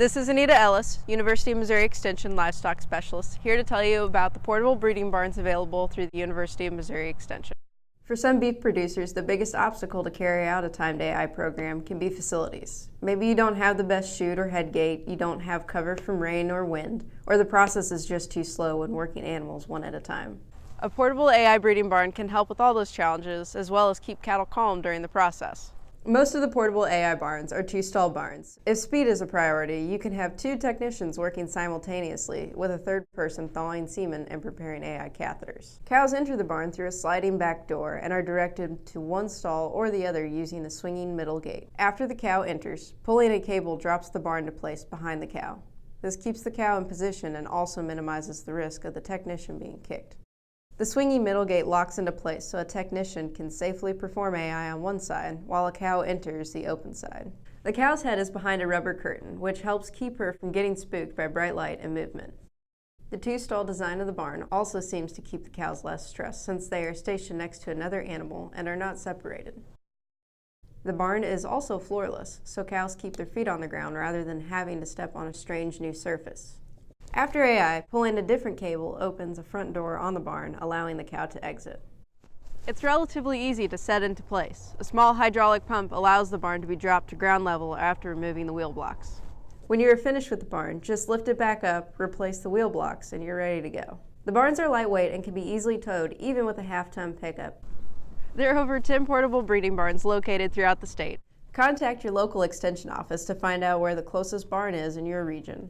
This is Anita Ellis, University of Missouri Extension Livestock Specialist, here to tell you about the portable breeding barns available through the University of Missouri Extension. For some beef producers, the biggest obstacle to carry out a timed AI program can be facilities. Maybe you don't have the best chute or head gate, you don't have cover from rain or wind, or the process is just too slow when working animals one at a time. A portable AI breeding barn can help with all those challenges, as well as keep cattle calm during the process. Most of the portable AI barns are two-stall barns. If speed is a priority, you can have two technicians working simultaneously, with a third person thawing semen and preparing AI catheters. Cows enter the barn through a sliding back door and are directed to one stall or the other using a swinging middle gate. After the cow enters, pulling a cable drops the barn to place behind the cow. This keeps the cow in position and also minimizes the risk of the technician being kicked. The swinging middle gate locks into place so a technician can safely perform AI on one side while a cow enters the open side. The cow's head is behind a rubber curtain, which helps keep her from getting spooked by bright light and movement. The two-stall design of the barn also seems to keep the cows less stressed since they are stationed next to another animal and are not separated. The barn is also floorless, so cows keep their feet on the ground rather than having to step on a strange new surface. After AI, pulling a different cable opens a front door on the barn, allowing the cow to exit. It's relatively easy to set into place. A small hydraulic pump allows the barn to be dropped to ground level after removing the wheel blocks. When you are finished with the barn, just lift it back up, replace the wheel blocks, and you're ready to go. The barns are lightweight and can be easily towed, even with a half-ton pickup. There are over 10 portable breeding barns located throughout the state. Contact your local extension office to find out where the closest barn is in your region.